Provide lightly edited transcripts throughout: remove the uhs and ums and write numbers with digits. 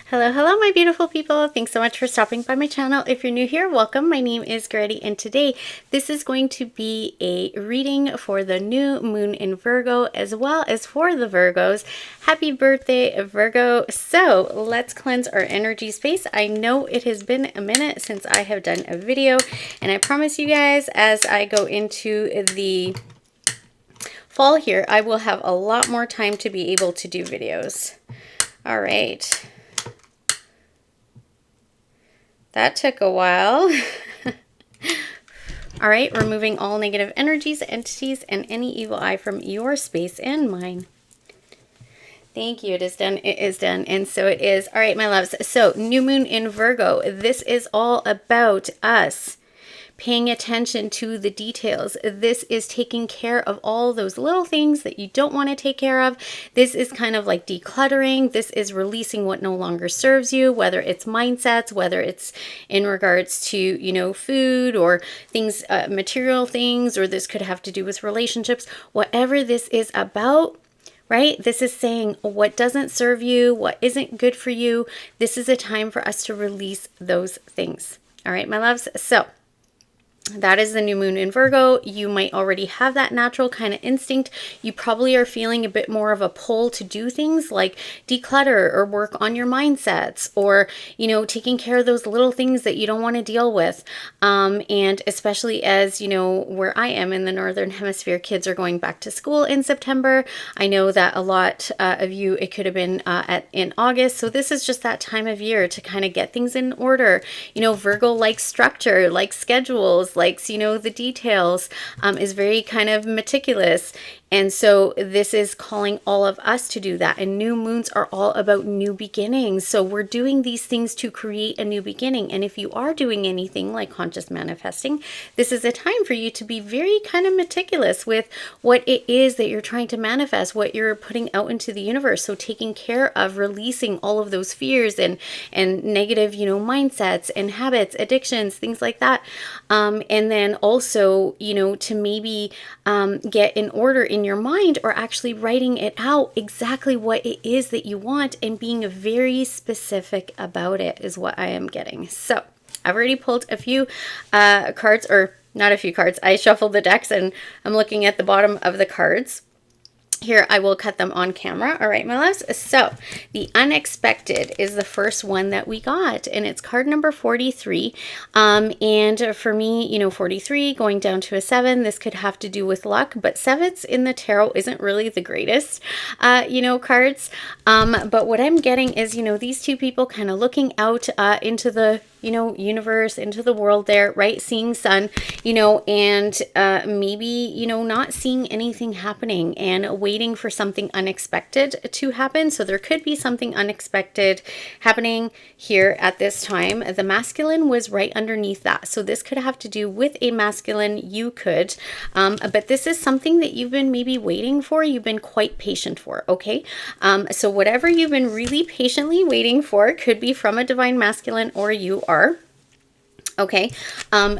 Hello, hello, my beautiful people. Thanks so much for stopping by my channel. If you're new here, welcome. My name is Grady, and today this is going to be a reading for the new moon in Virgo, as well as for the Virgos. Happy birthday, Virgo. So let's cleanse our energy space. I know it has been a minute since I have done a video, and I promise you guys, as I go into the fall here, I will have a lot more time to be able to do videos. All right. That took a while. All right, removing all negative energies, entities, and any evil eye from your space and mine. Thank you. It is done. It is done. And so it is. All right, my loves. So new moon in Virgo. This is all about us paying attention to the details. This is taking care of all those little things that you don't want to take care of. This is kind of like decluttering. This is releasing what no longer serves you, whether it's mindsets, whether it's in regards to, you know, food or things, material things, or this could have to do with relationships. Whatever this is about, right? This is saying what doesn't serve you, what isn't good for you. This is a time for us to release those things. All right, my loves. So that is the new moon in Virgo. You might already have that natural kind of instinct. You probably are feeling a bit more of a pull to do things like declutter or work on your mindsets, or, you know, taking care of those little things that you don't want to deal with. And especially as, you know, where I am in the Northern Hemisphere, kids are going back to school in September. I know that a lot of you, it could have been in August. So this is just that time of year to kind of get things in order. You know, Virgo likes structure, likes schedules, likes, you know, the details, is very kind of meticulous. And so this is calling all of us to do that. And new moons are all about new beginnings. So we're doing these things to create a new beginning. And if you are doing anything like conscious manifesting, this is a time for you to be very kind of meticulous with what it is that you're trying to manifest, what you're putting out into the universe. So taking care of releasing all of those fears and negative, you know, mindsets and habits, addictions, things like that. And then also, you know, to maybe get in order in your mind, or actually writing it out exactly what it is that you want and being very specific about it is what I am getting. So I've already pulled a few cards, or not a few cards. I shuffled the decks and I'm looking at the bottom of the cards. Here, I will cut them on camera. All right, my loves. So the unexpected is the first one that we got, and it's card number 43. And for me, you know, 43 going down to a 7, this could have to do with luck, but 7s in the tarot isn't really the greatest, you know, cards. But what I'm getting is, you know, these two people kind of looking out into the, you know, universe, into the world there, right? Seeing sun, you know, and maybe, you know, not seeing anything happening and waiting for something unexpected to happen. So there could be something unexpected happening here at this time. The masculine was right underneath that. So this could have to do with a masculine. You could, but this is something that you've been maybe waiting for. You've been quite patient for, okay? So whatever you've been really patiently waiting for could be from a divine masculine, or you are. Okay,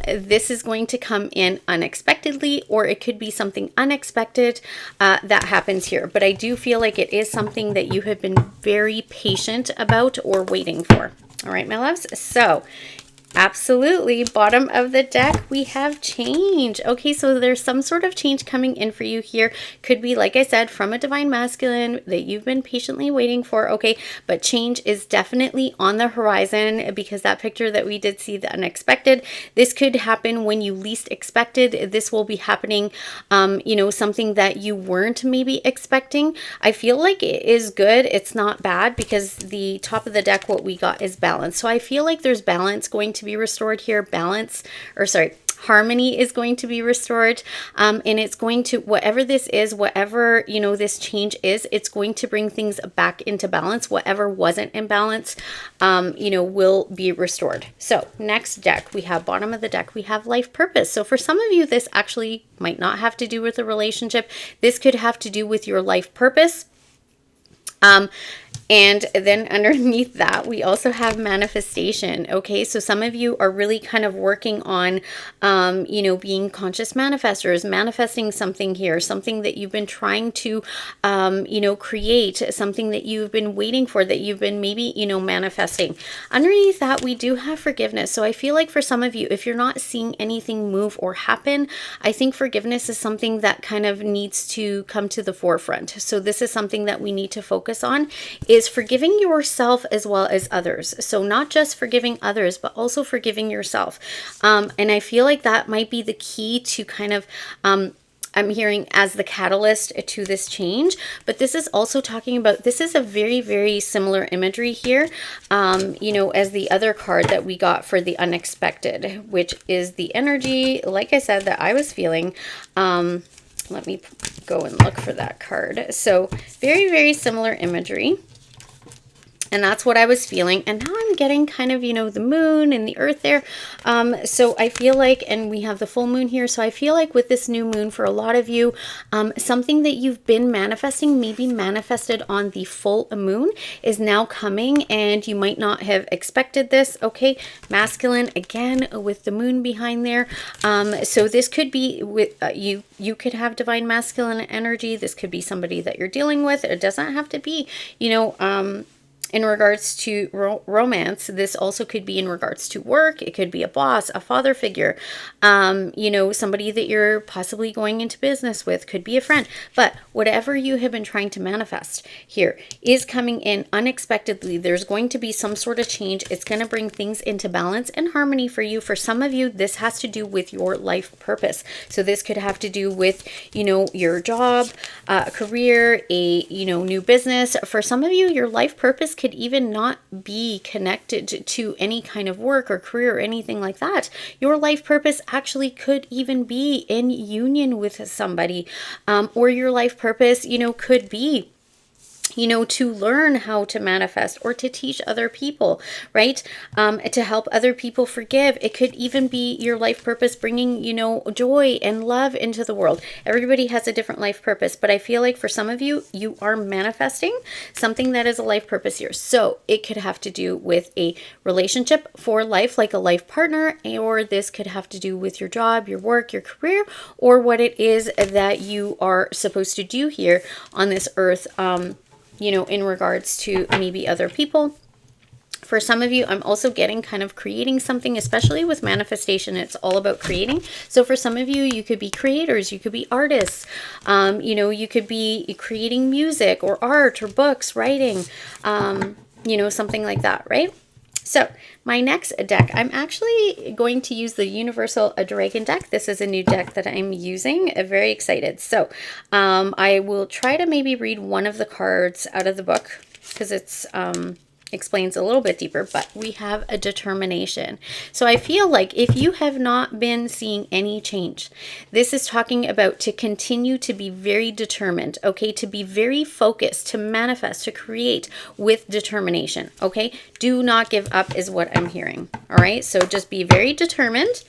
this is going to come in unexpectedly, or it could be something unexpected that happens here. But I do feel like it is something that you have been very patient about or waiting for. All right, my loves. So absolutely, bottom of the deck, we have change. Okay, so there's some sort of change coming in for you here. Could be, like I said, from a divine masculine that you've been patiently waiting for. Okay, but change is definitely on the horizon, because that picture that we did see, the unexpected, this could happen when you least expected. This will be happening, you know, something that you weren't maybe expecting. I feel like it is good. It's not bad, because the top of the deck, what we got is balance. So I feel like there's balance going to be restored here. Harmony is going to be restored, and it's going to, whatever this is, whatever, you know, this change is, it's going to bring things back into balance. Whatever wasn't in balance, you know, will be restored. So next deck, we have bottom of the deck, we have life purpose. So for some of you, this actually might not have to do with a relationship. This could have to do with your life purpose. And then underneath that, we also have manifestation. Okay, so some of you are really kind of working on, you know, being conscious manifestors, manifesting something here, something that you've been trying to, you know, create, something that you've been waiting for, that you've been maybe, you know, manifesting. Underneath that, we do have forgiveness. So I feel like for some of you, if you're not seeing anything move or happen, I think forgiveness is something that kind of needs to come to the forefront. So this is something that we need to focus on, is forgiving yourself as well as others. So not just forgiving others, but also forgiving yourself. And I feel like that might be the key to kind of, I'm hearing as the catalyst to this change. But this is also talking about, this is a very, very similar imagery here, you know, as the other card that we got for the unexpected, which is the energy, like I said, that I was feeling. Let me go and look for that card. So very, very similar imagery. And that's what I was feeling. And now I'm getting kind of, you know, the moon and the earth there. So I feel like, and we have the full moon here. So I feel like with this new moon, for a lot of you, something that you've been manifesting, maybe manifested on the full moon, is now coming, and you might not have expected this. Okay, masculine again with the moon behind there. So this could be with you could have divine masculine energy. This could be somebody that you're dealing with. It doesn't have to be, you know, in regards to romance. This also could be in regards to work. It could be a boss, a father figure, you know, somebody that you're possibly going into business with, could be a friend. But whatever you have been trying to manifest here is coming in unexpectedly. There's going to be some sort of change. It's going to bring things into balance and harmony for you. For some of you, this has to do with your life purpose. So this could have to do with, you know, your job, career, a, you know, new business. For some of you, your life purpose could even not be connected to any kind of work or career or anything like that. Your life purpose actually could even be in union with somebody, or your life purpose, you know, could be, you know, to learn how to manifest or to teach other people, right? To help other people forgive. It could even be your life purpose bringing, you know, joy and love into the world. Everybody has a different life purpose, but I feel like for some of you, you are manifesting something that is a life purpose here. So it could have to do with a relationship for life, like a life partner, or this could have to do with your job, your work, your career, or what it is that you are supposed to do here on this earth, you know, in regards to maybe other people. For some of you, I'm also getting kind of creating something, especially with manifestation. It's all about creating. So for some of you, you could be creators, you could be artists, you know, you could be creating music or art or books, writing, you know, something like that, right? So my next deck, I'm actually going to use the Universal Dragon deck. This is a new deck that I'm using. I'm very excited. So I will try to maybe read one of the cards out of the book, because it's explains a little bit deeper, but we have a determination. So I feel like if you have not been seeing any change, this is talking about to continue to be very determined, okay, to be very focused, to manifest, to create with determination, okay? Do not give up is what I'm hearing, all right? So just be very determined.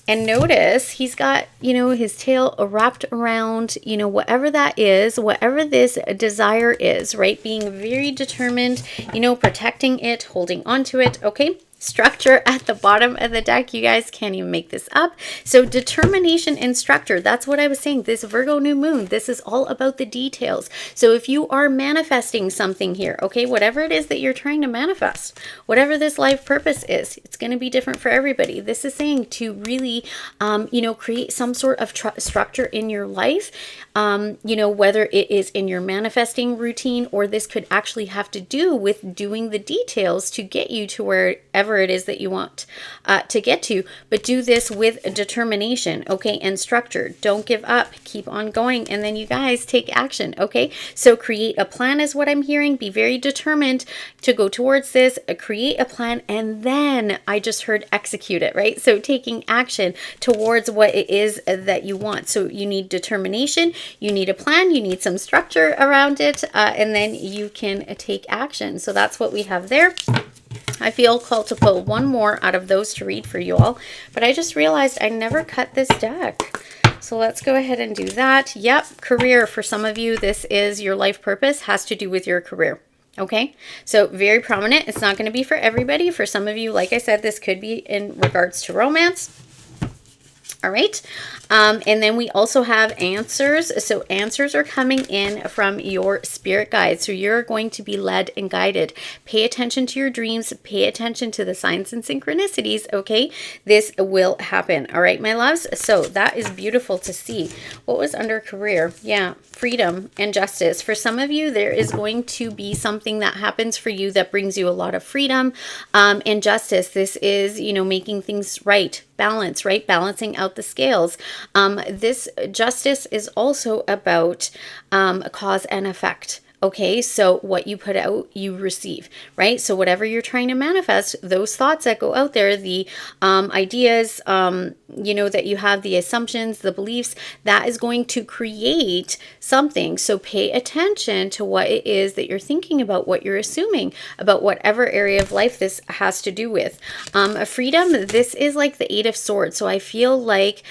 And notice he's got, you know, his tail wrapped around, you know, whatever that is, whatever this desire is, right? Being very determined, you know, protecting it, holding on to it, okay? Structure at the bottom of the deck. You guys can't even make this up. So determination and structure, that's what I was saying. This Virgo new moon, this is all about the details. So if you are manifesting something here, okay, whatever it is that you're trying to manifest, whatever this life purpose is, it's going to be different for everybody. This is saying to really, you know, create some sort of structure in your life, you know, whether it is in your manifesting routine, or this could actually have to do with doing the details to get you to wherever it is that you want to get to. But do this with determination, okay, and structure. Don't give up. Keep on going. And then you guys take action, okay? So create a plan is what I'm hearing. Be very determined to go towards this. Create a plan, and then I just heard execute it, right? So taking action towards what it is that you want. So you need determination, you need a plan, you need some structure around it, and then you can take action. So that's what we have there. I feel called to pull one more out of those to read for you all, but I just realized I never cut this deck. So let's go ahead and do that. Yep, career. For some of you, this is your life purpose, has to do with your career. Okay, so very prominent. It's not going to be for everybody. For some of you, like I said, this could be in regards to romance. All right. And then we also have answers. So answers are coming in from your spirit guides. So you're going to be led and guided. Pay attention to your dreams. Pay attention to the signs and synchronicities. Okay. This will happen. All right, my loves. So that is beautiful to see. What was under career? Yeah. Freedom and justice. For some of you, there is going to be something that happens for you that brings you a lot of freedom and justice. This is, you know, making things right. Balance, right? Balancing out the scales. This justice is also about cause and effect. Okay, so what you put out, you receive, right? So whatever you're trying to manifest, those thoughts that go out there, the ideas, you know, that you have, the assumptions, the beliefs, that is going to create something. So pay attention to what it is that you're thinking about, what you're assuming about whatever area of life this has to do with. Freedom, this is like the Eight of Swords. So I feel like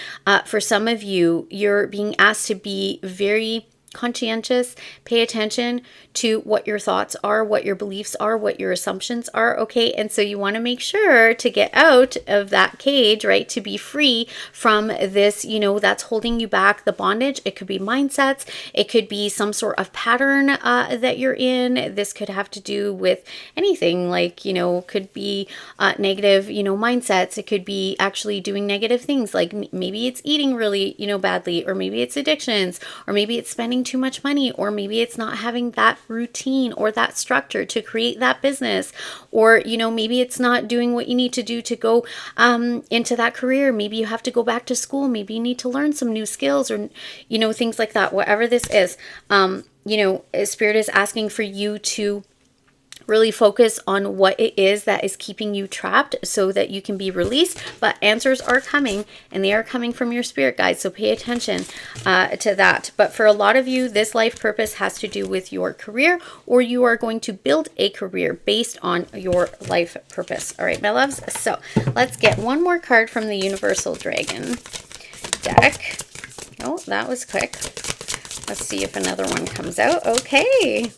for some of you, you're being asked to be very conscientious, pay attention to what your thoughts are, what your beliefs are, what your assumptions are, okay? And so you want to make sure to get out of that cage, right? To be free from this, you know, that's holding you back, the bondage. It could be mindsets. It could be some sort of pattern that you're in. This could have to do with anything like, you know, could be negative, you know, mindsets. It could be actually doing negative things like maybe it's eating really, you know, badly, or maybe it's addictions, or maybe it's spending too much money, or maybe it's not having that routine or that structure to create that business, or, you know, maybe it's not doing what you need to do to go into that career. Maybe you have to go back to school. Maybe you need to learn some new skills, or, you know, things like that. Whatever this is, you know, Spirit is asking for you to really focus on what it is that is keeping you trapped so that you can be released. But answers are coming, and they are coming from your spirit guides. So pay attention to that. But for a lot of you, this life purpose has to do with your career, or you are going to build a career based on your life purpose. All right, my loves. So let's get one more card from the Universal Dragon deck. Oh, that was quick. Let's see if another one comes out. Okay.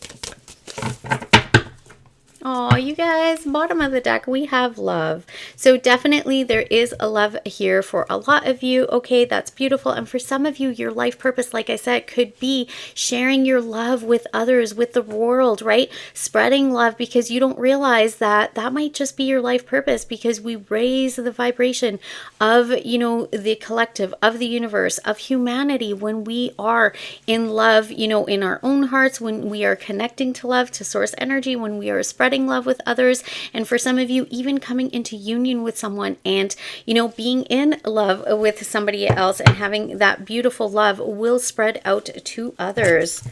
Oh, you guys, bottom of the deck, we have love. So definitely there is a love here for a lot of you. Okay, that's beautiful. And for some of you, your life purpose, like I said, could be sharing your love with others, with the world, right? Spreading love, because you don't realize that that might just be your life purpose, because we raise the vibration of, you know, the collective, of the universe, of humanity, when we are in love, you know, in our own hearts, when we are connecting to love, to source energy, when we are spreading love with others. And for some of you, even coming into union with someone and, you know, being in love with somebody else and having that beautiful love will spread out to others.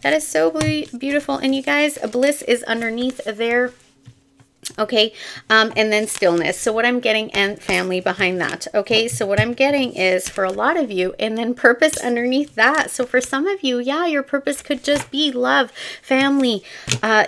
That is so beautiful. And you guys, bliss is underneath there. Okay, and then stillness. So what I'm getting, and family behind that. Okay, so what I'm getting is for a lot of you, and then purpose underneath that. So for some of you, yeah, your purpose could just be love, family,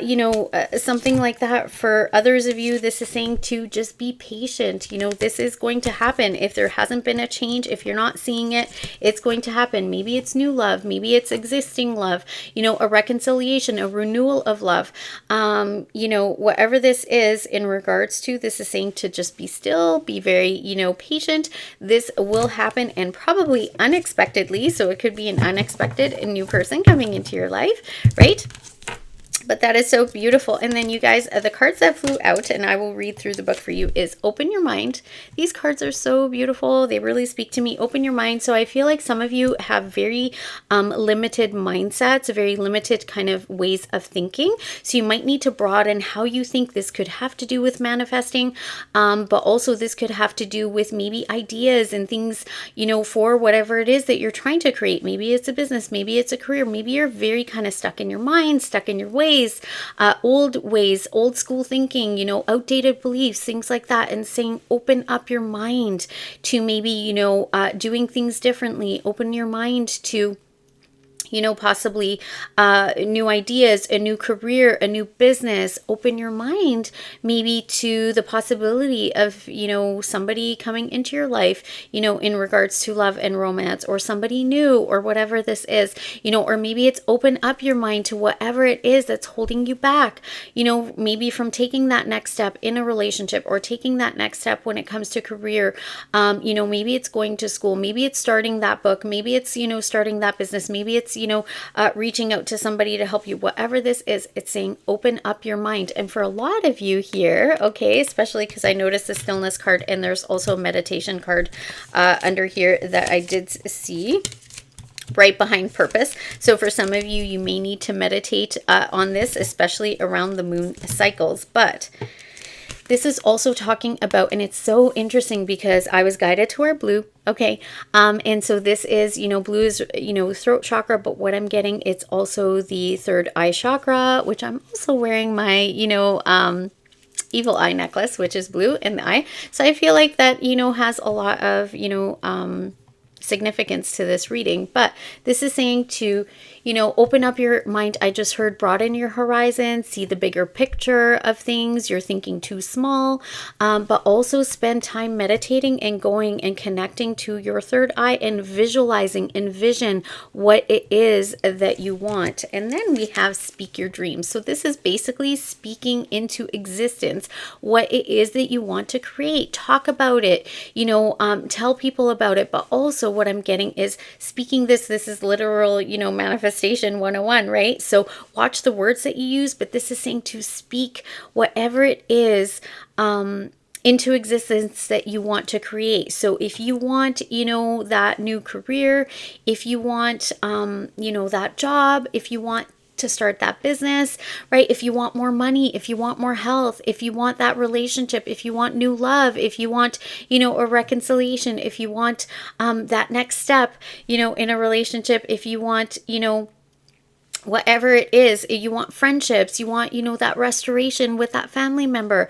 you know, something like that. For others of you, this is saying to just be patient. You know, this is going to happen. If there hasn't been a change, if you're not seeing it, it's going to happen. Maybe it's new love, maybe it's existing love, you know, a reconciliation, a renewal of love, you know, whatever this is in regards to, this is saying to just be still, be very, you know, patient. This will happen, and probably unexpectedly. So it could be an unexpected new person coming into your life, right? But that is so beautiful. And then you guys, the cards that flew out, and I will read through the book for you, is open your mind. These cards are so beautiful. They really speak to me. Open your mind. So I feel like some of you have very limited mindsets, very limited kind of ways of thinking. So you might need to broaden how you think. This could have to do with manifesting, but also this could have to do with maybe ideas and things, you know, for whatever it is that you're trying to create. Maybe it's a business, maybe it's a career, maybe you're very kind of stuck in your mind, stuck in your ways, old school thinking, you know, outdated beliefs, things like that, and saying open up your mind to maybe, you know, doing things differently. Open your mind to, you know, possibly new ideas, a new career, a new business. Open your mind maybe to the possibility of, you know, somebody coming into your life, you know, in regards to love and romance, or somebody new, or whatever this is, you know, or maybe it's open up your mind to whatever it is that's holding you back, you know, maybe from taking that next step in a relationship, or taking that next step when it comes to career. You know, maybe it's going to school, maybe it's starting that book, maybe it's, you know, starting that business, maybe it's, you know, reaching out to somebody to help you. Whatever this is, it's saying open up your mind. And for a lot of you here, okay, especially because I noticed the stillness card, and there's also a meditation card under here that I did see right behind purpose. So for some of you, you may need to meditate on this, especially around the moon cycles. But this is also talking about, and it's so interesting because I was guided to wear blue. Okay. And so this is, you know, blue is, you know, throat chakra, but what I'm getting, it's also the third eye chakra, which I'm also wearing my, you know, evil eye necklace, which is blue in the eye. So I feel like that, you know, has a lot of, you know, significance to this reading. But this is saying to, you know, open up your mind. I just heard broaden your horizon, see the bigger picture of things. You're thinking too small, but also spend time meditating and going and connecting to your third eye and visualizing, envision what it is that you want. And then we have speak your dreams. So this is basically speaking into existence what it is that you want to create. Talk about it, you know, tell people about it. But also what I'm getting is speaking this is literal, you know, manifestation 101, right? So watch the words that you use, but this is saying to speak whatever it is into existence that you want to create. So if you want, you know, that new career, if you want, you know, that job, if you want to start that business, right? If you want more money, if you want more health, if you want that relationship, if you want new love, if you want, you know, a reconciliation, if you want that next step, you know, in a relationship, if you want, you know, whatever it is, you want friendships, you want, you know, that restoration with that family member,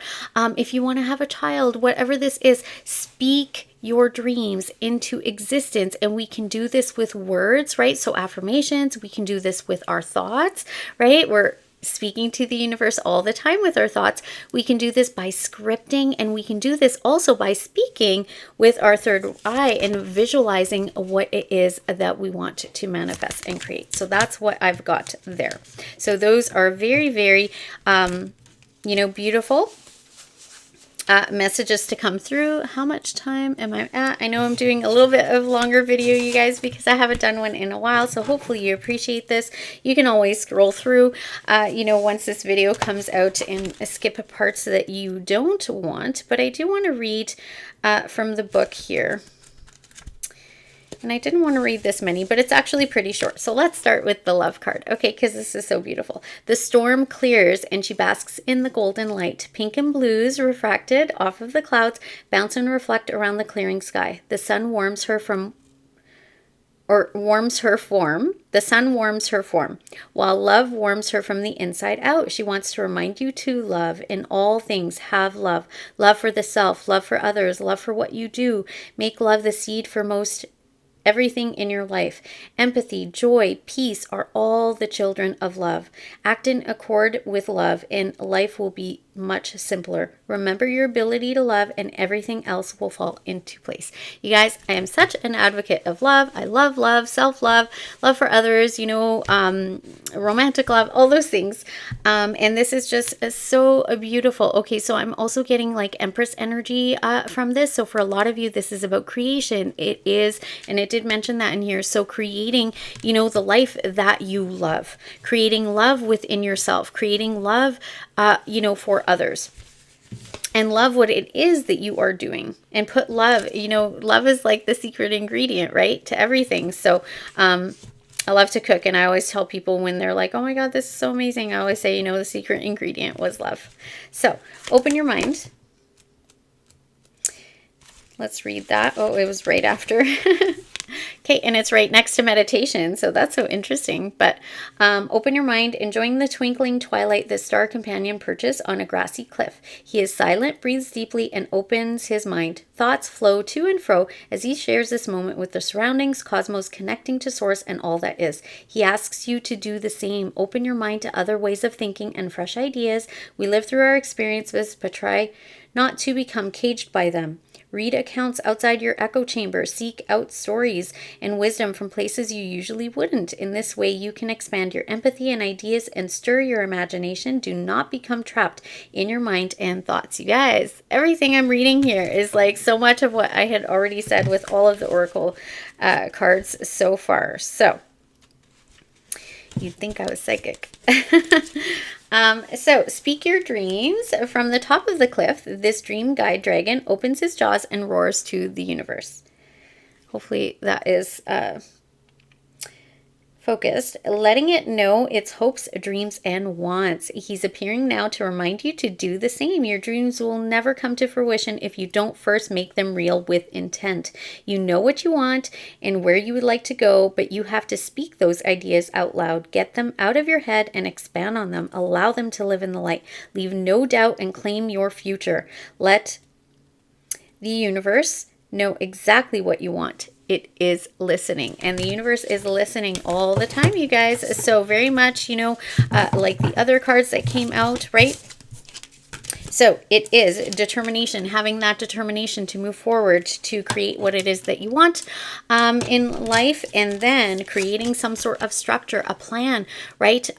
if you want to have a child, whatever this is, speak your dreams into existence. And we can do this with words, right? So affirmations, we can do this with our thoughts, right? We're speaking to the universe all the time with our thoughts. We can do this by scripting, and we can do this also by speaking with our third eye and visualizing what it is that we want to manifest and create. So that's what I've got there. So those are very, very, you know, beautiful messages to come through. How much time am I at? I know I'm doing a little bit of longer video, you guys, because I haven't done one in a while. So hopefully you appreciate this. You can always scroll through, you know, once this video comes out, and skip parts that you don't want. But I do want to read from the book here. And I didn't want to read this many, but it's actually pretty short. So let's start with the love card. Okay, because this is so beautiful. The storm clears and she basks in the golden light. Pink and blues refracted off of the clouds bounce and reflect around the clearing sky. The sun warms her form. The sun warms her form, while love warms her from the inside out. She wants to remind you to love. In all things, have love. Love for the self, love for others, love for what you do. Make love the seed for most everything in your life. Empathy, joy, peace are all the children of love. Act in accord with love, and life will be much simpler. Remember your ability to love, and everything else will fall into place. You guys, I am such an advocate of love. I love love, self-love, love for others, you know, romantic love, all those things. And this is just so beautiful. Okay, so I'm also getting like Empress energy from this. So for a lot of you, this is about creation. It is, and it did mention that in here. So creating, you know, the life that you love, creating love within yourself, creating love, you know, for others, and love what it is that you are doing, and put love, you know, love is like the secret ingredient, right, to everything. So I love to cook, and I always tell people when they're like, oh my God, this is so amazing, I always say, you know, the secret ingredient was love. So open your mind. Let's read that. Oh, it was right after. Okay, and it's right next to meditation, so that's so interesting. But open your mind, enjoying the twinkling twilight, the star companion perches on a grassy cliff. He is silent, breathes deeply, and opens his mind. Thoughts flow to and fro as he shares this moment with the surroundings, cosmos connecting to source and all that is. He asks you to do the same. Open your mind to other ways of thinking and fresh ideas. We live through our experiences, but try not to become caged by them. Read accounts outside your echo chamber. Seek out stories and wisdom from places you usually wouldn't. In this way, you can expand your empathy and ideas and stir your imagination. Do not become trapped in your mind and thoughts. You guys, everything I'm reading here is like so much of what I had already said with all of the oracle cards so far. So, you'd think I was psychic. So speak your dreams. From the top of the cliff, this dream guide dragon opens his jaws and roars to the universe. Hopefully that is focused, letting it know its hopes, dreams, and wants. He's appearing now to remind you to do the same. Your dreams will never come to fruition if you don't first make them real with intent. You know what you want and where you would like to go, but you have to speak those ideas out loud. Get them out of your head and expand on them. Allow them to live in the light. Leave no doubt and claim your future. Let the universe know exactly what you want. It is listening, and the universe is listening all the time, you guys. So very much, you know, like the other cards that came out, right? So it is determination, having that determination to move forward, to create what it is that you want in life, and then creating some sort of structure, a plan, right?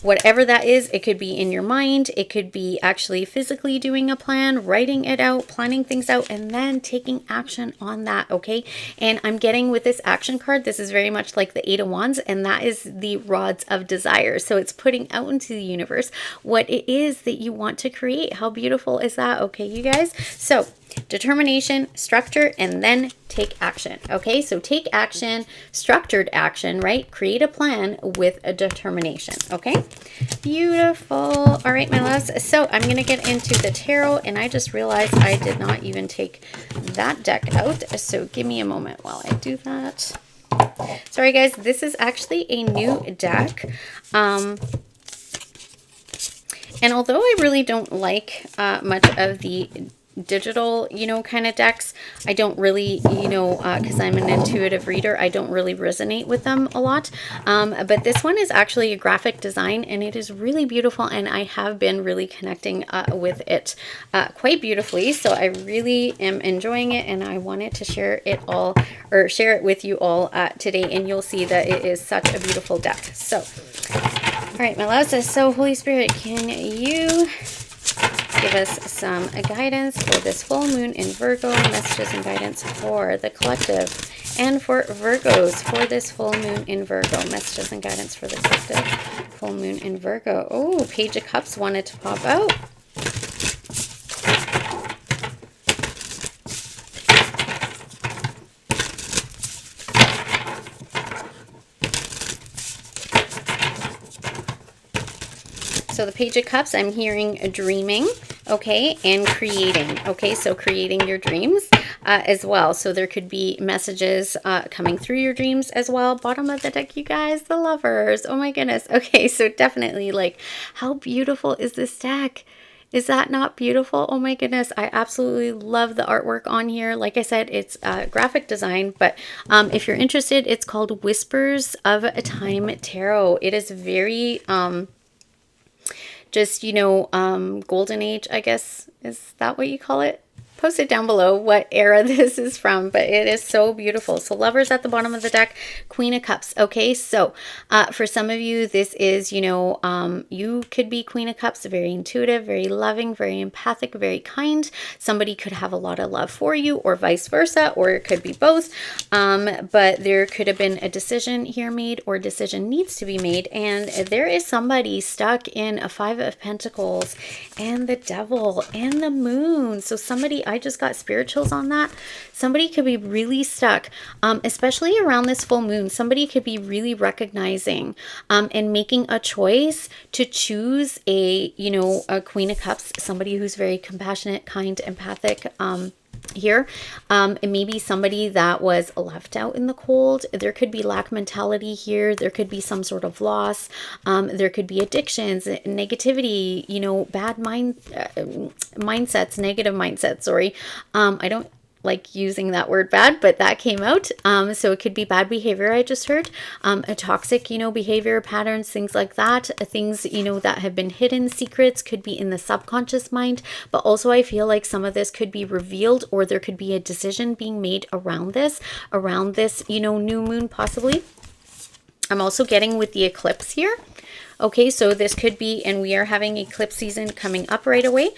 Whatever that is, it could be in your mind, it could be actually physically doing a plan, writing it out, planning things out, and then taking action on that, okay? And I'm getting with this action card, this is very much like the Eight of Wands, and that is the rods of desire. So it's putting out into the universe what it is that you want to create. How beautiful is that, okay, you guys? So determination, structure, and then take action. Okay, so take action, structured action, right? Create a plan with a determination. Okay, beautiful. All right, my loves. So I'm going to get into the tarot, and I just realized I did not even take that deck out. So give me a moment while I do that. Sorry, guys. This is actually a new deck. And although I really don't like much of the digital, you know, kind of decks, I don't really, you know, because I'm an intuitive reader, I don't really resonate with them a lot. But this one is actually a graphic design, and it is really beautiful, and I have been really connecting with it quite beautifully. So I really am enjoying it, and I wanted to share it all, or share it with you all today, and you'll see that it is such a beautiful deck. So, all right, my loves, so Holy Spirit, can you give us some guidance for this full moon in Virgo, messages and guidance for the collective, and for Virgos for this full moon in Virgo, messages and guidance for the collective, full moon in Virgo. Oh, Page of Cups wanted to pop out. So the Page of Cups, I'm hearing dreaming, okay, and creating, okay, so creating your dreams as well. So there could be messages coming through your dreams as well. Bottom of the deck, you guys, the Lovers. Oh my goodness. Okay, so definitely, like, how beautiful is this deck? Is that not beautiful? Oh my goodness, I absolutely love the artwork on here. Like I said, it's graphic design, but if you're interested, it's called Whispers of a Time Tarot. It is very just, you know, golden age, I guess. Is that what you call it? Post it down below what era this is from, but it is so beautiful. So Lovers at the bottom of the deck, Queen of Cups. Okay, so for some of you, this is, you know, you could be Queen of Cups, very intuitive, very loving, very empathic, very kind. Somebody could have a lot of love for you, or vice versa, or it could be both. But there could have been a decision here made, or decision needs to be made, and there is somebody stuck in a Five of Pentacles and the Devil and the Moon. So somebody, I just got spirituals on that. Somebody could be really stuck, especially around this full moon. Somebody could be really recognizing and making a choice to choose a, you know, a Queen of Cups, somebody who's very compassionate, kind, empathic, here. It may be somebody that was left out in the cold. There could be lack mentality here. There could be some sort of loss. There could be addictions, negativity, you know, bad mindsets, negative mindsets. Sorry. I don't like using that word bad, but that came out. So it could be bad behavior, I just heard, a toxic, you know, behavior patterns, things like that, things, you know, that have been hidden, secrets could be in the subconscious mind, but also I feel like some of this could be revealed, or there could be a decision being made around this, you know, new moon possibly. I'm also getting with the eclipse here. Okay, so this could be, and we are having eclipse season coming up right away.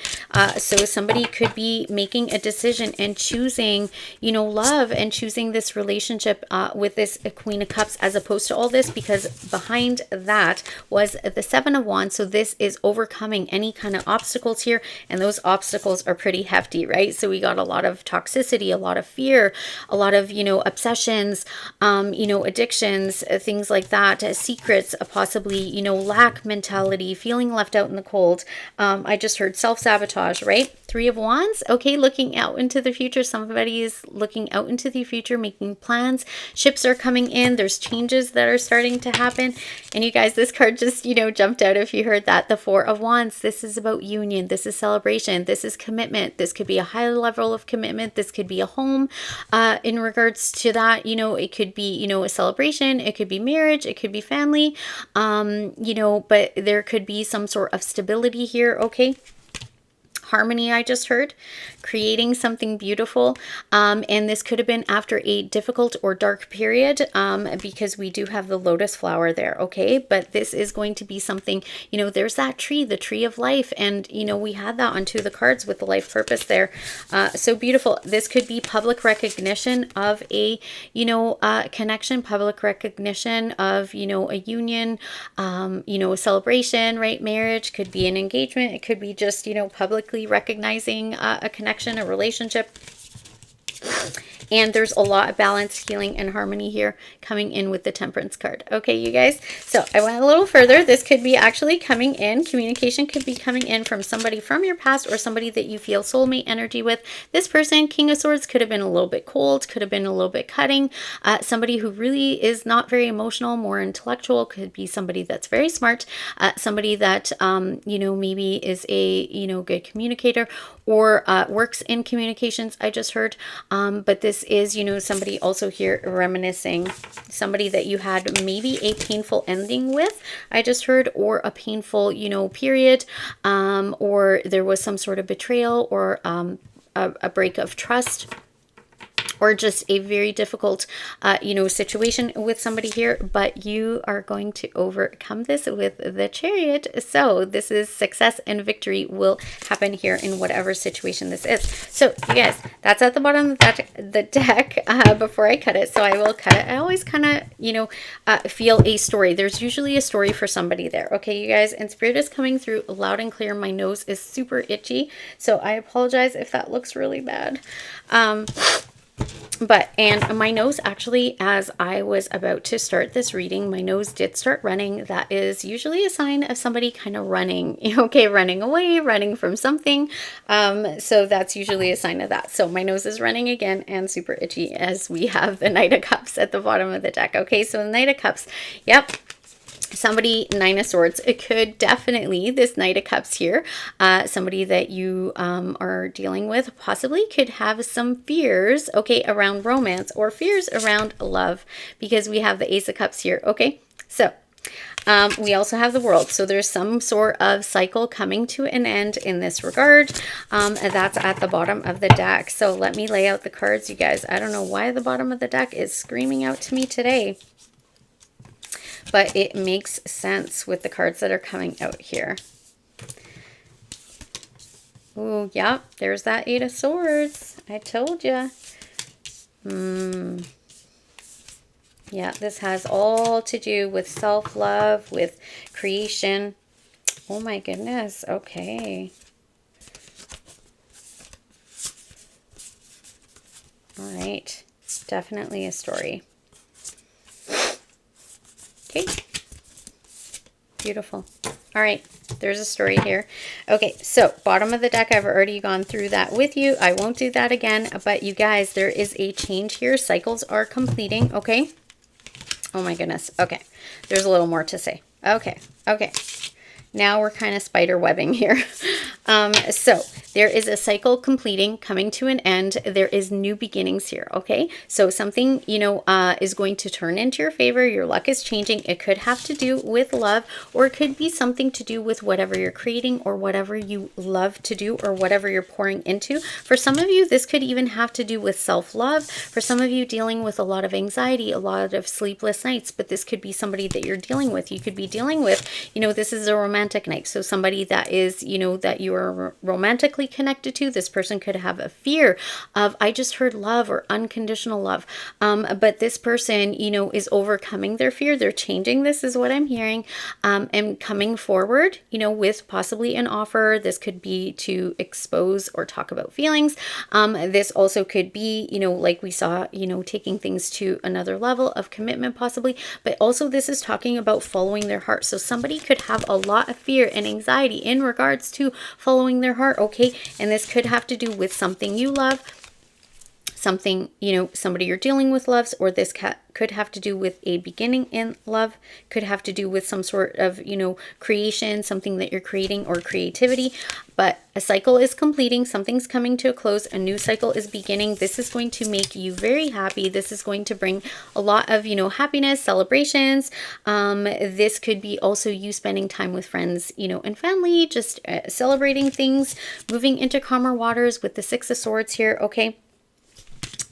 So somebody could be making a decision and choosing, you know, love and choosing this relationship with this Queen of Cups as opposed to all this, because behind that was the Seven of Wands. So this is overcoming any kind of obstacles here, and those obstacles are pretty hefty, right? So we got a lot of toxicity, a lot of fear, a lot of, you know, obsessions, you know, addictions, things like that, secrets, possibly, you know, lack mentality, feeling left out in the cold. I just heard self-sabotage, right? Three of Wands. Okay, looking out into the future. Somebody is looking out into the future, making plans. Ships are coming in. There's changes that are starting to happen. And you guys, this card just, you know, jumped out if you heard that. The Four of Wands. This is about union. This is celebration. This is commitment. This could be a high level of commitment. This could be a home. In regards to that, you know, it could be, you know, a celebration. It could be marriage. It could be family. You know, but there could be some sort of stability here. Okay. Harmony, I just heard, creating something beautiful. And this could have been after a difficult or dark period, because we do have the lotus flower there. Okay. But this is going to be something, you know, there's that tree, the tree of life. And, you know, we had that on two of the cards with the life purpose there. So beautiful. This could be public recognition of a, you know, connection, public recognition of, you know, a union, you know, a celebration, right? Marriage could be an engagement. It could be just, you know, publicly recognizing a connection, a relationship. And there's a lot of balance, healing, and harmony here coming in with the Temperance card. Okay, you guys. So I went a little further. This could be actually coming in. Communication could be coming in from somebody from your past or somebody that you feel soulmate energy with. This person, King of Swords, could have been a little bit cold, could have been a little bit cutting. Somebody who really is not very emotional, more intellectual, could be somebody that's very smart. Somebody that, you know, maybe is a, you know, good communicator or works in communications, I just heard. But this is, you know, somebody also here reminiscing, somebody that you had maybe a painful ending with, I just heard, or a painful, you know, period, or there was some sort of betrayal or a break of trust, or just a very difficult, you know, situation with somebody here, but you are going to overcome this with the Chariot. So this is success and victory will happen here in whatever situation this is. So you guys, that's at the bottom of the deck before I cut it. So I will cut it. I always kind of, you know, feel a story. There's usually a story for somebody there. Okay, you guys, and Spirit is coming through loud and clear. My nose is super itchy, so I apologize if that looks really bad. But, and my nose actually, as I was about to start this reading, my nose did start running. That is usually a sign of somebody kind of running, okay, running away, running from something. So that's usually a sign of that. So my nose is running again and super itchy as we have the Knight of Cups at the bottom of the deck. Okay, so the Knight of Cups, yep. Somebody, Nine of Swords, it could definitely, this Knight of Cups here, somebody that you are dealing with possibly could have some fears, okay, around romance or fears around love, because we have the Ace of Cups here. Okay, so we also have the World. So there's some sort of cycle coming to an end in this regard. And that's at the bottom of the deck. So let me lay out the cards, you guys. I don't know why the bottom of the deck is screaming out to me today, but it makes sense with the cards that are coming out here. Oh, yeah, there's that Eight of Swords. I told you. Yeah, this has all to do with self-love, with creation. Oh my goodness. Okay. All right. Definitely a story. Okay. Beautiful. All right. There's a story here. Okay, so bottom of the deck, I've already gone through that with you. I won't do that again, but you guys, there is a change here. Cycles are completing, okay? Oh my goodness. Okay, there's a little more to say. Okay, okay. Now we're kind of spider webbing here. So there is a cycle completing, coming to an end. There is new beginnings here, okay? So something, you know, is going to turn into your favor. Your luck is changing. It could have to do with love, or it could be something to do with whatever you're creating or whatever you love to do or whatever you're pouring into. For some of you, this could even have to do with self-love. For some of you, dealing with a lot of anxiety, a lot of sleepless nights, but this could be somebody that you're dealing with. You could be dealing with, you know, this is a romantic night. So somebody that is, you know, that you are romantically connected to, this person could have a fear of, I just heard love or unconditional love. But this person, you know, is overcoming their fear. They're changing, this is what I'm hearing, and coming forward, you know, with possibly an offer. This could be to expose or talk about feelings. This also could be, you know, like we saw, you know, taking things to another level of commitment possibly, but also this is talking about following their heart. So somebody could have a lot of fear and anxiety in regards to following their heart, okay? And this could have to do with something you love, something, you know, somebody you're dealing with loves, or this could have to do with a beginning in love, could have to do with some sort of, you know, creation, something that you're creating or creativity. But a cycle is completing, something's coming to a close, a new cycle is beginning. This is going to make you very happy. This is going to bring a lot of, you know, happiness, celebrations. This could be also you spending time with friends, you know, and family, just celebrating things, moving into calmer waters with the Six of Swords here, okay?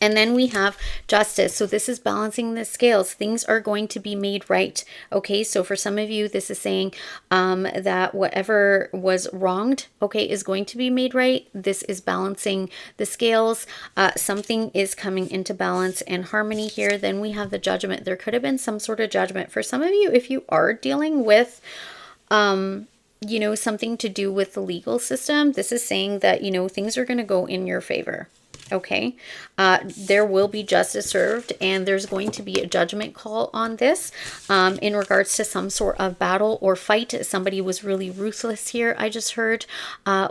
And then we have justice. So this is balancing the scales. Things are going to be made right. Okay, so for some of you, this is saying that whatever was wronged, okay, is going to be made right. This is balancing the scales. Something is coming into balance and harmony here. Then we have the judgment. There could have been some sort of judgment. For some of you, if you are dealing with you know, something to do with the legal system, this is saying that, you know, things are going to go in your favor. Okay, there will be justice served, and there's going to be a judgment call on this in regards to some sort of battle or fight. Somebody was really ruthless here. I just heard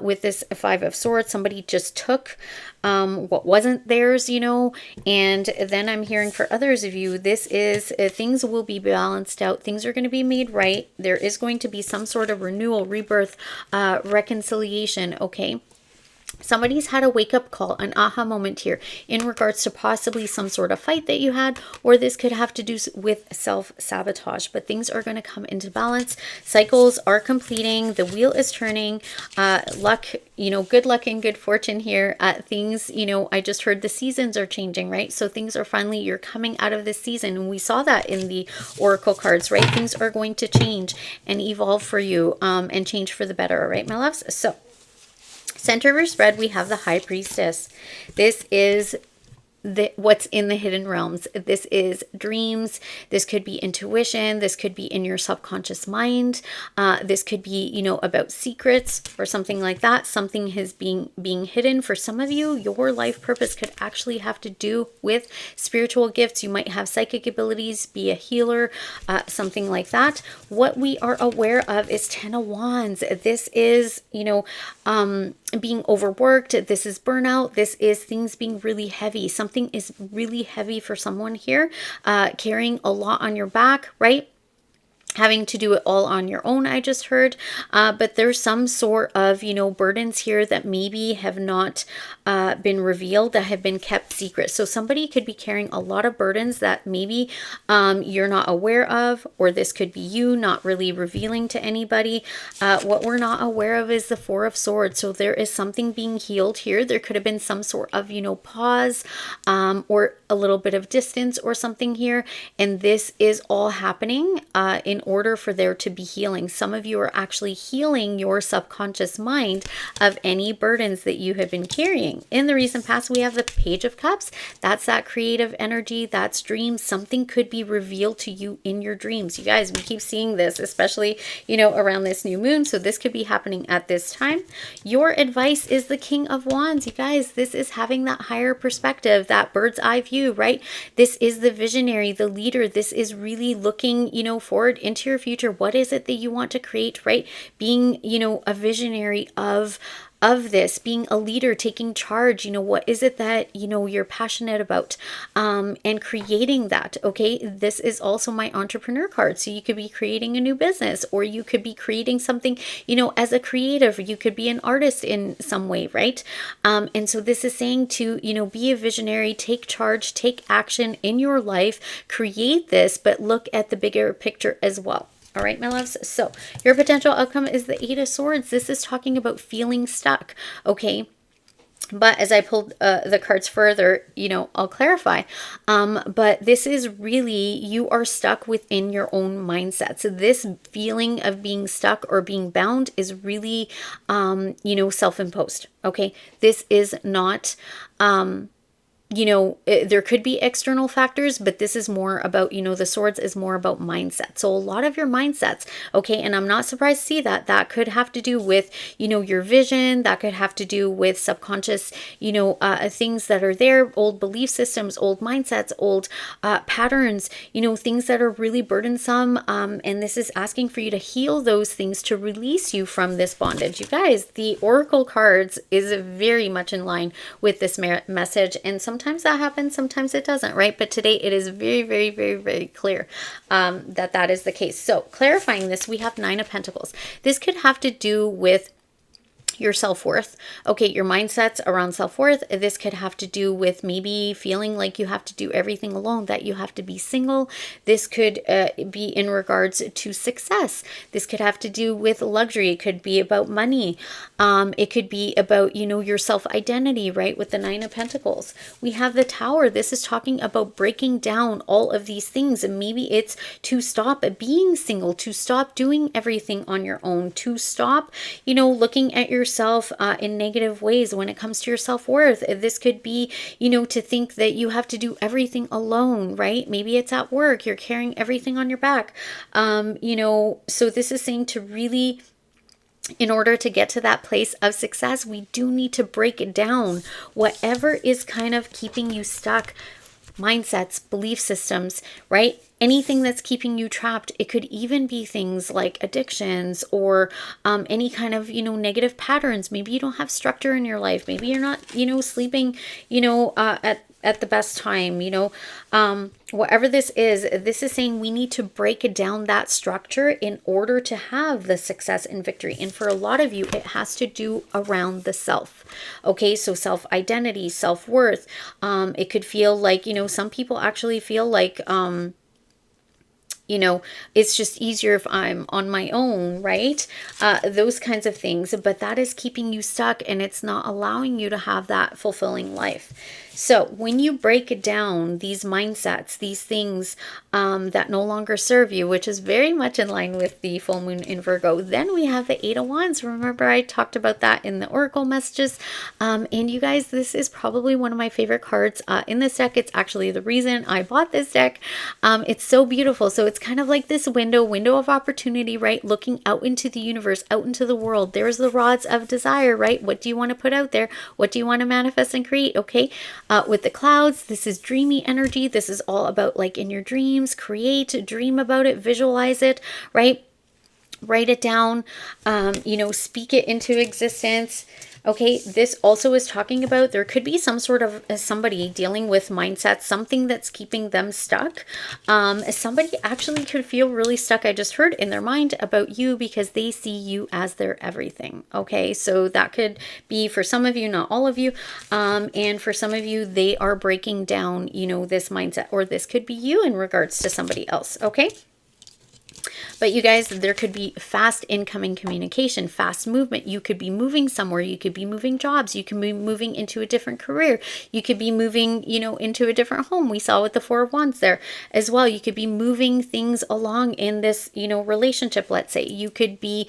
with this Five of Swords, somebody just took what wasn't theirs, you know. And then I'm hearing for others of you, this is things will be balanced out. Things are going to be made right. There is going to be some sort of renewal, rebirth, reconciliation. Okay. Somebody's had a wake-up call, an aha moment here in regards to possibly some sort of fight that you had, or this could have to do with self-sabotage, but things are going to come into balance. Cycles are completing. The wheel is turning. Luck, you know, good luck and good fortune here. Things, you know, I just heard the seasons are changing, right? So things are finally, you're coming out of this season, and we saw that in the oracle cards, right? Things are going to change and evolve for you and change for the better, all right, my loves? So center of your spread, we have the High Priestess. This is what's in the hidden realms. This is dreams. This could be intuition. This could be in your subconscious mind. This could be, you know, about secrets or something like that. Something is being hidden. For some of you, your life purpose could actually have to do with spiritual gifts. You might have psychic abilities, be a healer, something like that. What we are aware of is Ten of Wands. This is, you know, being overworked. This is burnout. This is things being really heavy. Something is really heavy for someone here, carrying a lot on your back, right? Having to do it all on your own, I just heard. But there's some sort of, you know, burdens here that maybe have not been revealed, that have been kept secret. So somebody could be carrying a lot of burdens that maybe you're not aware of, or this could be you not really revealing to anybody. What we're not aware of is the Four of Swords. So there is something being healed here. There could have been some sort of, you know, pause or a little bit of distance or something here. And this is all happening in order for there to be healing. Some of you are actually healing your subconscious mind of any burdens that you have been carrying. In the recent past, we have the Page of Cups. That's that creative energy. That's dreams. Something could be revealed to you in your dreams. You guys, we keep seeing this, especially, you know, around this new moon. So this could be happening at this time. Your advice is the King of Wands. You guys, this is having that higher perspective, that bird's eye view. do, right? This is the visionary, the leader. This is really looking, forward into your future. What is it that you want to create, right? Being, a visionary of this, being a leader, taking charge, what is it that, you're passionate about, and creating that. Okay. This is also my entrepreneur card. So you could be creating a new business, or you could be creating something, as a creative, you could be an artist in some way, right? And so this is saying to, be a visionary, take charge, take action in your life, create this, but look at the bigger picture as well. All right, my loves. So your potential outcome is the Eight of Swords. This is talking about feeling stuck. Okay. But as I pulled the cards further, I'll clarify. But this is really, you are stuck within your own mindset. So this feeling of being stuck or being bound is really, self-imposed. Okay. This is not, there could be external factors, but this is more about, the swords is more about mindset. So a lot of your mindsets, okay, and I'm not surprised to see that could have to do with, your vision, that could have to do with subconscious, things that are there, old belief systems, old mindsets, old patterns, things that are really burdensome. And this is asking for you to heal those things to release you from this bondage. You guys, the Oracle cards is very much in line with this message. And sometimes that happens, sometimes it doesn't, right? But today it is very, very, very, very clear that is the case. So clarifying this, we have Nine of Pentacles. This could have to do with your self-worth. Okay, your mindsets around self-worth. This could have to do with maybe feeling like you have to do everything alone, that you have to be single. This could be in regards to success. This could have to do with luxury. It could be about money. It could be about, your self-identity, right? With the Nine of Pentacles. We have the Tower. This is talking about breaking down all of these things. And maybe it's to stop being single, to stop doing everything on your own, to stop, looking at yourself in negative ways when it comes to your self-worth. This could be, to think that you have to do everything alone, right? Maybe it's at work, you're carrying everything on your back. So this is saying to really, in order to get to that place of success, we do need to break down whatever is kind of keeping you stuck, mindsets, belief systems, right? Anything that's keeping you trapped. It could even be things like addictions or any kind of, negative patterns. Maybe you don't have structure in your life. Maybe you're not, sleeping, at the best time, whatever this is saying we need to break down that structure in order to have the success and victory. And for a lot of you, it has to do around the self. Okay, so self-identity, self-worth. It could feel like, some people actually feel like, it's just easier if I'm on my own, right? Those kinds of things. But that is keeping you stuck, and it's not allowing you to have that fulfilling life. So when you break down these mindsets, these things that no longer serve you, which is very much in line with the full moon in Virgo, then we have the Eight of Wands. Remember, I talked about that in the Oracle messages. And you guys, this is probably one of my favorite cards in this deck. It's actually the reason I bought this deck. It's so beautiful. So it's kind of like this window of opportunity, right? Looking out into the universe, out into the world. There's the rods of desire, right? What do you want to put out there? What do you want to manifest and create? Okay. With the clouds, this is dreamy energy. This is all about, like, in your dreams, create, dream about it, visualize it, right? Write it down, speak it into existence. Okay, this also is talking about there could be some sort of somebody dealing with mindset, something that's keeping them stuck. Somebody actually could feel really stuck, I just heard, in their mind about you because they see you as their everything. Okay, so that could be for some of you, not all of you. And for some of you, they are breaking down, this mindset, or this could be you in regards to somebody else. Okay. But you guys, there could be fast incoming communication, fast movement. You could be moving somewhere. You could be moving jobs. You can be moving into a different career. You could be moving, into a different home. We saw with the Four of Wands there as well. You could be moving things along in this, relationship, let's say. You could be,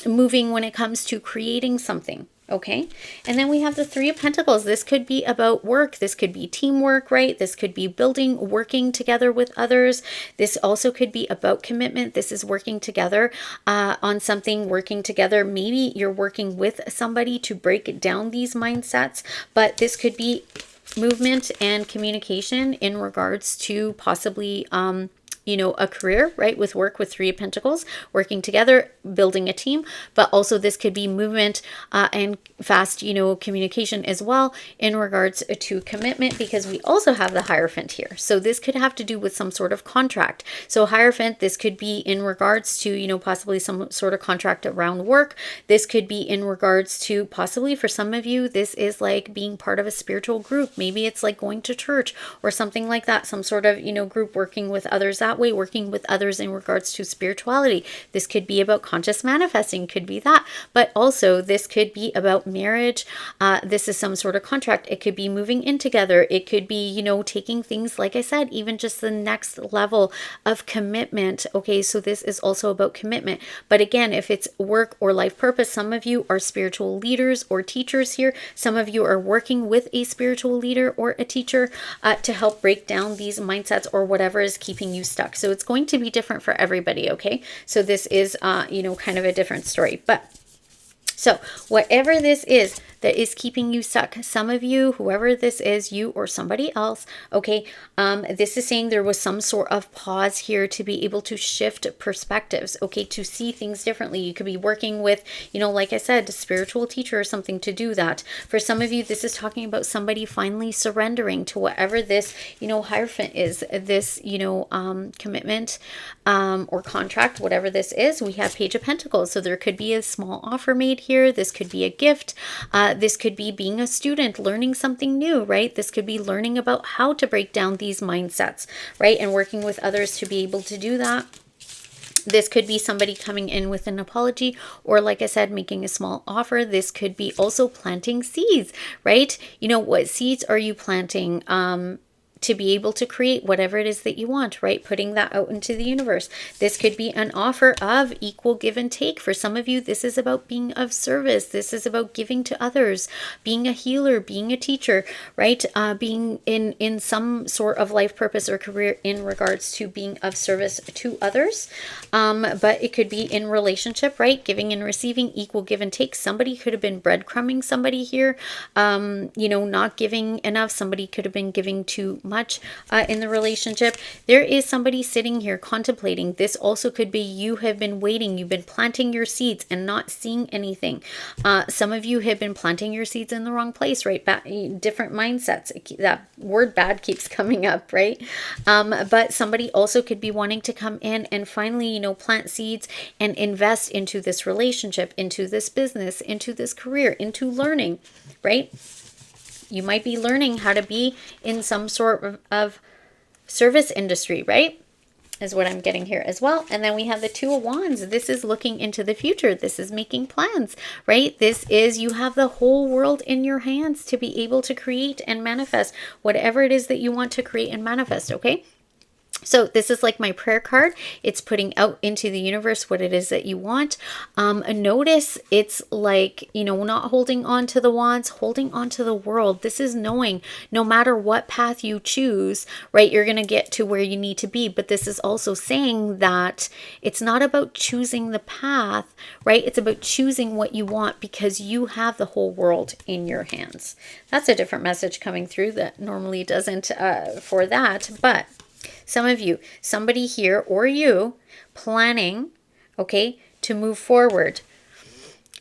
moving when it comes to creating something. Okay, and then we have the Three of Pentacles. This could be about work. This could be teamwork, right? This could be building, working together with others. This also could be about commitment. This is working together on something, working together. Maybe you're working with somebody to break down these mindsets, but this could be movement and communication in regards to possibly you know, a career, right? With work, with Three of Pentacles, working together, building a team, but also this could be movement and fast, you know, communication as well in regards to commitment, because we also have the Hierophant here. So this could have to do with some sort of contract. So Hierophant, this could be in regards to, you know, possibly some sort of contract around work. This could be in regards to possibly for some of you, this is like being part of a spiritual group. Maybe it's like going to church or something like that, some sort of, you know, group, working with others that way, working with others in regards to spirituality. This could be about conscious manifesting, could be that, but also this could be about marriage. This is some sort of contract. It could be moving in together. It could be, you know, taking things, like I said, even just the next level of commitment. Okay, so this is also about commitment. But again, if it's work or life purpose, some of you are spiritual leaders or teachers here. Some of you are working with a spiritual leader or a teacher to help break down these mindsets or whatever is keeping you stuck. So it's going to be different for everybody, okay? So this is, you know, kind of a different story. But so whatever this is that is keeping you stuck, some of you, whoever this is, you or somebody else, okay, this is saying there was some sort of pause here to be able to shift perspectives, okay, to see things differently. You could be working with, you know, like I said, a spiritual teacher or something to do that. For some of you, this is talking about somebody finally surrendering to whatever this, you know, Hierophant is, this, you know, commitment or contract, whatever this is. We have Page of Pentacles. So there could be a small offer made here. This could be a gift. This could be being a student, learning something new, right? This could be learning about how to break down these mindsets, right? And working with others to be able to do that. This could be somebody coming in with an apology, or like I said, making a small offer. This could be also planting seeds, right? You know, what seeds are you planting? To be able to create whatever it is that you want, right? Putting that out into the universe. This could be an offer of equal give and take. For some of you, this is about being of service. This is about giving to others, being a healer, being a teacher, right? Being in some sort of life purpose or career in regards to being of service to others. But it could be in relationship, right? Giving and receiving, equal give and take. Somebody could have been breadcrumbing somebody here, you know, not giving enough. Somebody could have been giving too much in the relationship. There is somebody sitting here contemplating. This also could be you have been waiting. You've been planting your seeds and not seeing anything. Some of you have been planting your seeds in the wrong place, right? Different mindsets. That word bad keeps coming up, right? But somebody also could be wanting to come in and finally, you know, plant seeds and invest into this relationship, into this business, into this career, into learning, right? You might be learning how to be in some sort of service industry, right? Is what I'm getting here as well. And then we have the Two of Wands. This is looking into the future. This is making plans, right? This is, you have the whole world in your hands to be able to create and manifest whatever it is that you want to create and manifest, okay? So this is like my prayer card. It's putting out into the universe what it is that you want. Notice it's like, you know, not holding on to the wands, holding on to the world. This is knowing no matter what path you choose, right, you're going to get to where you need to be. But this is also saying that it's not about choosing the path, right? It's about choosing what you want because you have the whole world in your hands. That's a different message coming through that normally doesn't for that, but some of you, somebody here or you planning, okay, to move forward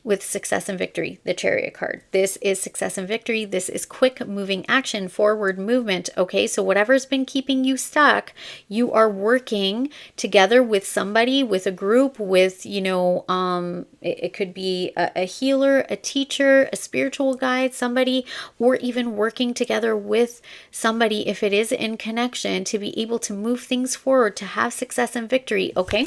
with success and victory, the Chariot card. This is success and victory. This is quick moving action, forward movement. Okay, so whatever's been keeping you stuck, you are working together with somebody, with a group, with, you know, it could be a healer, a teacher, a spiritual guide, somebody, or even working together with somebody if it is in connection to be able to move things forward, to have success and victory. Okay.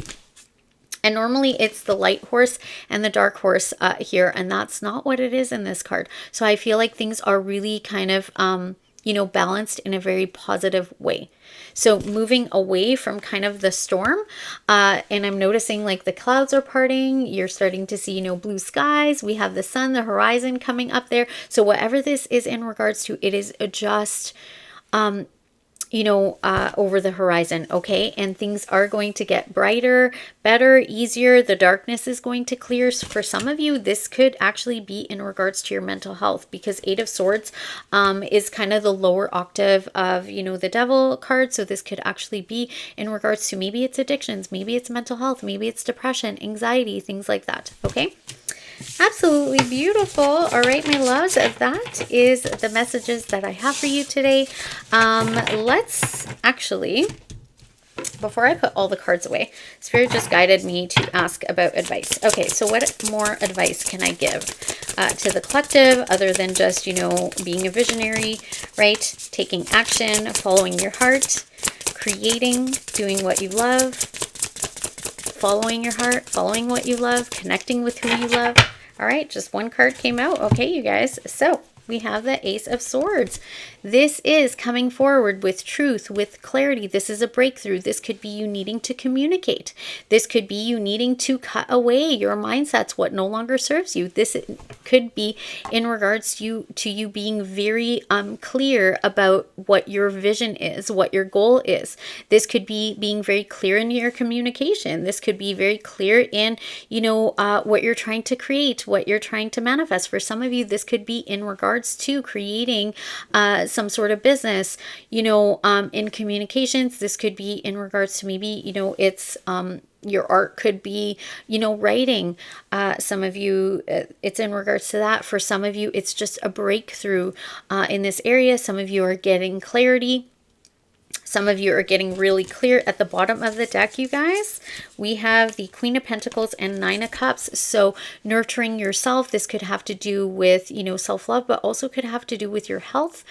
And normally it's the light horse and the dark horse here, and that's not what it is in this card. So I feel like things are really kind of, balanced in a very positive way. So moving away from kind of the storm, and I'm noticing like the clouds are parting. You're starting to see, blue skies. We have the sun, the horizon coming up there. So whatever this is in regards to, it is just, over the horizon, okay? And things are going to get brighter, better, easier. The darkness is going to clear. So for some of you, this could actually be in regards to your mental health, because Eight of Swords is kind of the lower octave of, the Devil card. So this could actually be in regards to, maybe it's addictions, maybe it's mental health, maybe it's depression, anxiety, things like that, okay? Absolutely beautiful. All right, my loves, that is the messages that I have for you today. Let's actually, before I put all the cards away, Spirit just guided me to ask about advice. Okay, so what more advice can I give to the collective other than just, being a visionary, right? Taking action, following your heart, creating, doing what you love, following your heart, following what you love, connecting with who you love. All right, just one card came out. Okay, you guys. So we have the Ace of Swords. This is coming forward with truth, with clarity. This is a breakthrough. This could be you needing to communicate. This could be you needing to cut away your mindsets, what no longer serves you. This could be in regards to you being very clear about what your vision is, what your goal is. This could be being very clear in your communication. This could be very clear in, what you're trying to create, what you're trying to manifest. For some of you, this could be in regards to creating some sort of business, in communications. This could be in regards to maybe, it's your art could be, writing. Some of you, it's in regards to that. For some of you, it's just a breakthrough in this area. Some of you are getting clarity. Some of you are getting really clear. At the bottom of the deck, you guys, we have the Queen of Pentacles and Nine of Cups. So nurturing yourself, this could have to do with, self-love, but also could have to do with your health.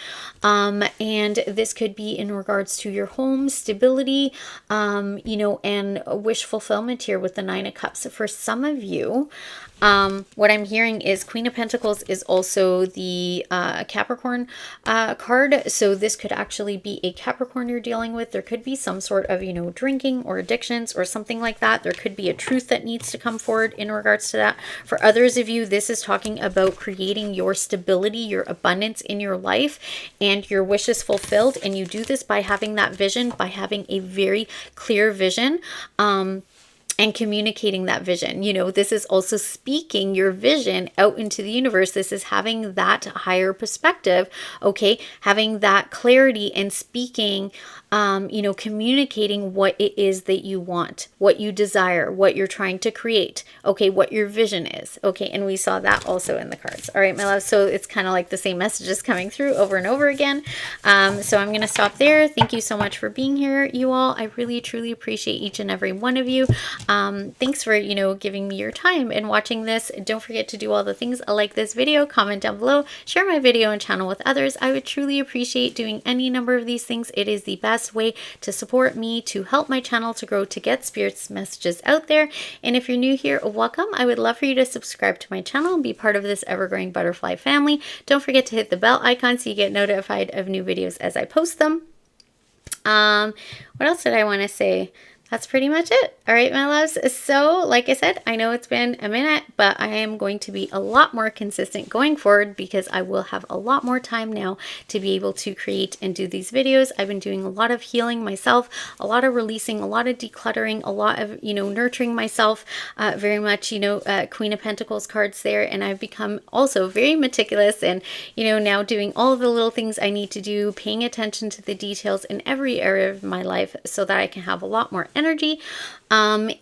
And this could be in regards to your home, stability, and wish fulfillment here with the Nine of Cups. For some of you, what I'm hearing is Queen of Pentacles is also the Capricorn card. So this could actually be a Capricorn you're dealing with. There could be some sort of, drinking or addictions or something like that. There could be a truth that needs to come forward in regards to that. For others of you, this is talking about creating your stability, your abundance in your life, and your wishes fulfilled. And you do this by having that vision, by having a very clear vision. And communicating that vision. This is also speaking your vision out into the universe. This is having that higher perspective, okay? Having that clarity and speaking, communicating what it is that you want, what you desire, what you're trying to create, okay? What your vision is, okay? And we saw that also in the cards. All right, my love. So it's kind of like the same messages coming through over and over again. So I'm going to stop there. Thank you so much for being here, you all. I really, truly appreciate each and every one of you. Thanks for, giving me your time and watching this. Don't forget to do all the things like this video, comment down below, share my video and channel with others. I would truly appreciate doing any number of these things. It is the best way to support me, to help my channel to grow, to get Spirit's messages out there. And if you're new here, welcome. I would love for you to subscribe to my channel and be part of this ever-growing butterfly family. Don't forget to hit the bell icon so you get notified of new videos as I post them. What else did I want to say? That's pretty much it. All right, my loves. So like I said, I know it's been a minute, but I am going to be a lot more consistent going forward because I will have a lot more time now to be able to create and do these videos. I've been doing a lot of healing myself, a lot of releasing, a lot of decluttering, a lot of, nurturing myself, very much, Queen of Pentacles cards there. And I've become also very meticulous and, now doing all of the little things I need to do, paying attention to the details in every area of my life so that I can have a lot more energy, and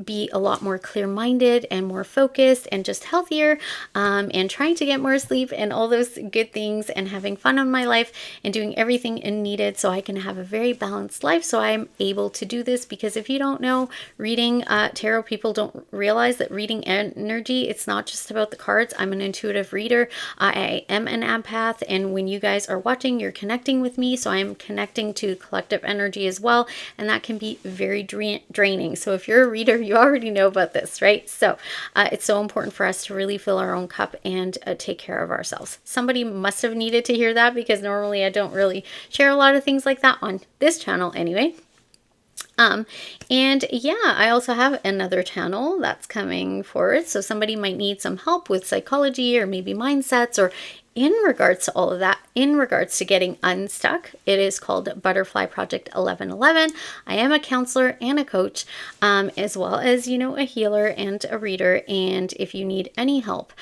be a lot more clear-minded and more focused and just healthier, and trying to get more sleep and all those good things and having fun in my life and doing everything needed so I can have a very balanced life. So I'm able to do this because if you don't know, reading tarot, people don't realize that reading energy, it's not just about the cards. I'm an intuitive reader. I am an empath, and when you guys are watching, you're connecting with me, so I'm connecting to collective energy as well, and that can be very draining. So if you're a reader, you already know about this, right? So it's so important for us to really fill our own cup and take care of ourselves. Somebody must have needed to hear that, because normally I don't really share a lot of things like that on this channel anyway. And yeah, I also have another channel that's coming forward. So somebody might need some help with psychology or maybe mindsets, or in regards to all of that, in regards to getting unstuck. It is called Butterfly Project 1111. I am a counselor and a coach, as well as, you know, a healer and a reader. And if you need any help,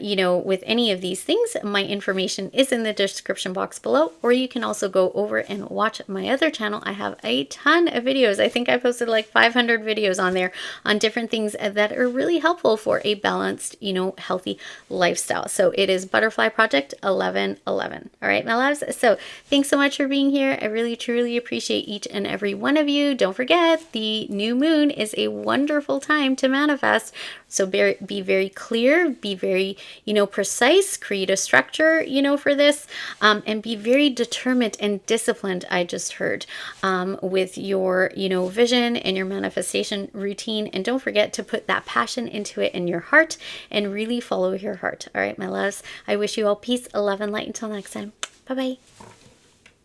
you know, with any of these things, my information is in the description box below, or you can also go over and watch my other channel. I have a ton of videos. I think I posted like 500 videos on there on different things that are really helpful for a balanced, you know, healthy lifestyle. So it is Butterfly Project 1111. All right, my loves. So thanks so much for being here. I really, truly appreciate each and every one of you. Don't forget, the new moon is a wonderful time to manifest. So be very clear, be very, you know, precise, create a structure, you know, for this, and be very determined and disciplined, I just heard, with your, you know, vision and your manifestation routine. And don't forget to put that passion into it in your heart and really follow your heart. All right, my loves, I wish you all peace, love, and light. Until next time. Bye-bye.